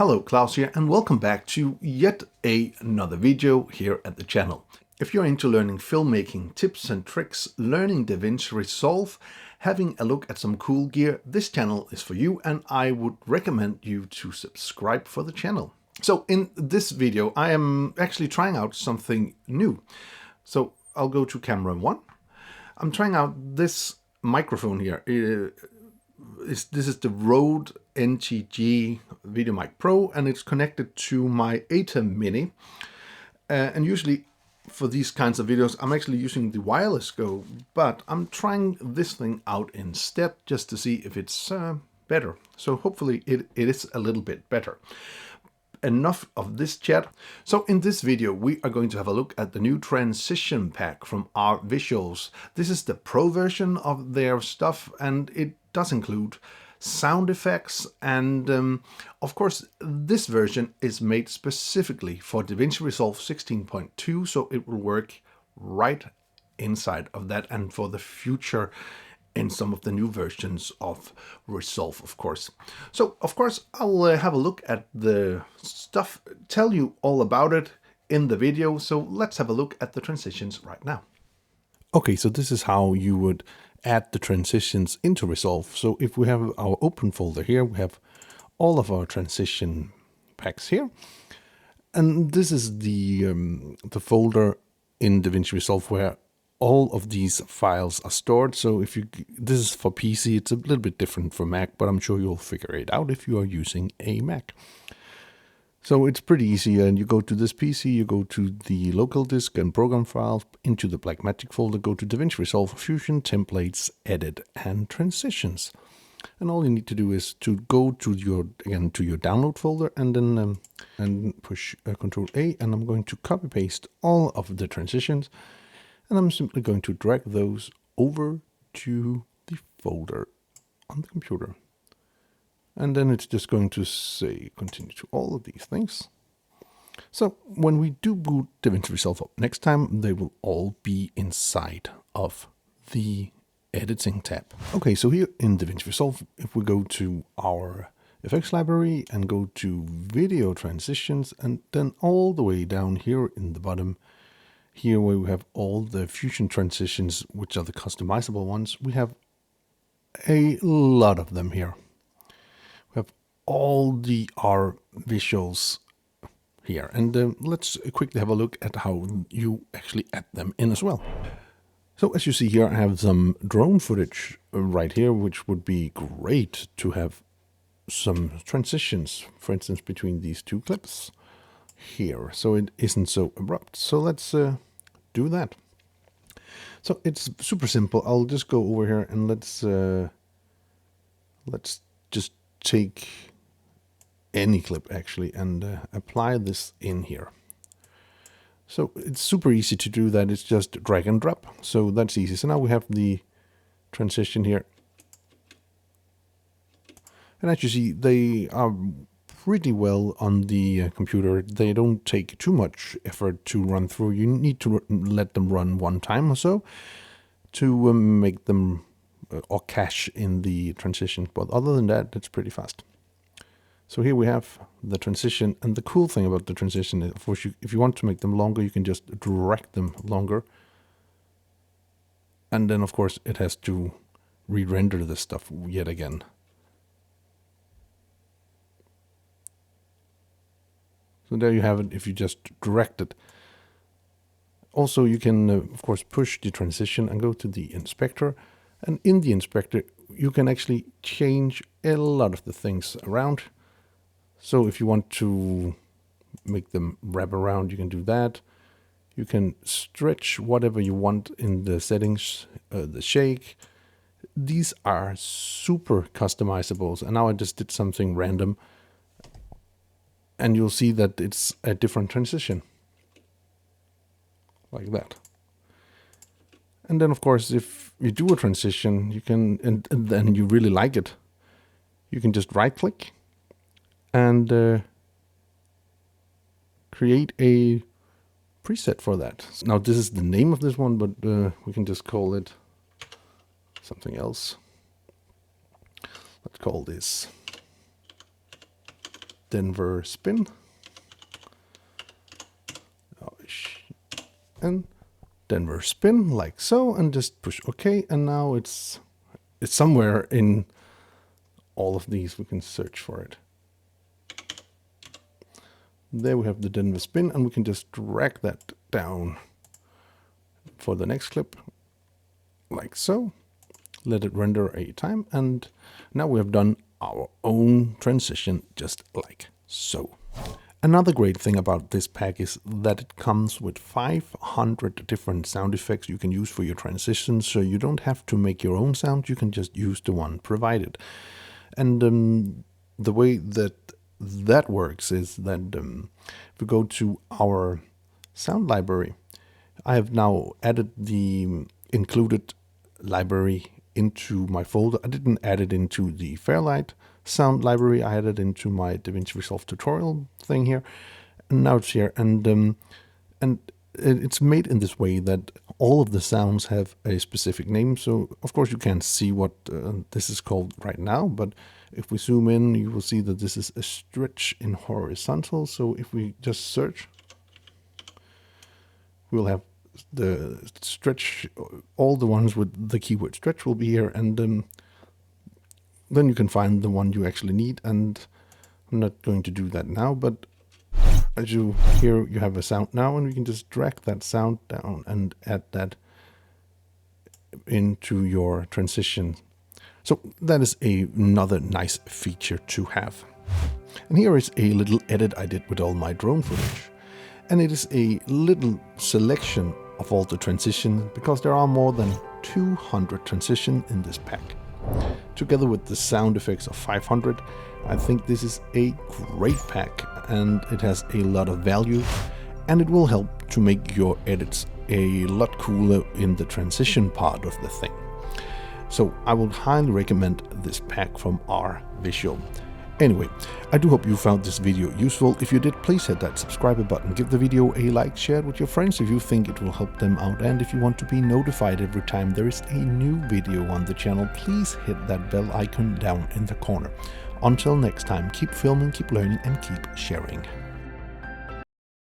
Hello, Klaus here, and welcome back to yet another video here at the channel. If you're into learning filmmaking tips and tricks, learning Davinci Resolve, having a look at some cool gear, this channel is for you, and I would recommend you to subscribe for the channel. So in this video, I am actually trying out something new. So I'll go to camera 1. I'm trying out this microphone here. This is the Rode NTG VideoMic Pro, and it's connected to my ATEM Mini. And usually for these kinds of videos, I'm actually using the wireless go, but I'm trying this thing out instead just to see if it's better. So hopefully it is a little bit better. Enough of this chat. So in this video, we are going to have a look at the new transition pack from Rvisual. This is the pro version of their stuff, and it does include sound effects. And of course, this version is made specifically for Davinci Resolve 16.2, so it will work right inside of that and for the future in some of the new versions of Resolve, of course. So, of course, I'll have a look at the stuff, tell you all about it in the video. So let's have a look at the transitions right now. Okay, so this is how you would add the transitions into Resolve. So if we have our open folder here, we have all of our transition packs here. And this is the folder in Davinci Resolve where all of these files are stored. So if this is for PC, it's a little bit different for Mac, but I'm sure you'll figure it out if you are using a Mac. So it's pretty easy, and you go to this PC, you go to the local disk and program files, into the Blackmagic folder, go to Davinci Resolve, Fusion, Templates, Edit, and Transitions. And all you need to do is to go to your download folder and then and push Control A, and I'm going to copy paste all of the transitions. And I'm simply going to drag those over to the folder on the computer. And then it's just going to say continue to all of these things. So when we do boot Davinci Resolve up next time, they will all be inside of the editing tab. Okay, so here in Davinci Resolve, if we go to our effects library and go to video transitions, and then all the way down here in the bottom, here where we have all the Fusion transitions, which are the customizable ones, we have a lot of them here. We have all the Rvisuals here, and let's quickly have a look at how you actually add them in as well. So as you see here, I have some drone footage right here, which would be great to have some transitions, for instance, between these two clips here, so it isn't so abrupt. So let's do that. So it's super simple. I'll just go over here and let's just take any clip actually and apply this in here. So it's super easy to do that. It's just drag and drop. So that's easy. So now we have the transition here. And as you see, they are pretty well on the computer. They don't take too much effort to run through. You need to let them run one time or so to make them or cache in the transition. But other than that, it's pretty fast. So here we have the transition, and the cool thing about the transition is, of course, if you want to make them longer, you can just drag them longer. And then, of course, it has to re-render this stuff yet again. So there you have it if you just direct it. Also, you can, of course, push the transition and go to the inspector. And in the inspector, you can actually change a lot of the things around. So if you want to make them wrap around, you can do that. You can stretch whatever you want in the settings, the shake. These are super customizables. And now I just did something random. And you'll see that it's a different transition. Like that. And then, of course, if you do a transition, you can, and then you really like it, you can just right-click and create a preset for that. Now, this is the name of this one, but we can just call it something else. Let's call this Denver spin. And Denver spin like so, and just push OK. And now it's somewhere in all of these. We can search for it. There we have the Denver spin, and we can just drag that down for the next clip like so. Let it render a time, and now we have done our own transition just like so. Another great thing about this pack is that it comes with 500 different sound effects you can use for your transitions, so you don't have to make your own sound, you can just use the one provided. And the way that works is that if we go to our sound library, I have now added the included library into my folder. I didn't add it into the Fairlight sound library. I added it into my Davinci Resolve tutorial thing here, and now it's here. And it's made in this way that all of the sounds have a specific name. So of course you can't see what this is called right now, but if we zoom in, you will see that this is a stretch in horizontal. So if we just search, we'll have the stretch, all the ones with the keyword stretch will be here, and then you can find the one you actually need. And I'm not going to do that now, but as you hear, you have a sound now, and you can just drag that sound down and add that into your transition. So that is another nice feature to have. And here is a little edit I did with all my drone footage. And it is a little selection of all the transitions, because there are more than 200 transitions in this pack. Together with the sound effects of 500, I think this is a great pack, and it has a lot of value, and it will help to make your edits a lot cooler in the transition part of the thing. So I would highly recommend this pack from Rvisual. Anyway, I do hope you found this video useful. If you did, please hit that subscribe button, give the video a like, share it with your friends if you think it will help them out, and if you want to be notified every time there is a new video on the channel, please hit that bell icon down in the corner. Until next time, keep filming, keep learning, and keep sharing.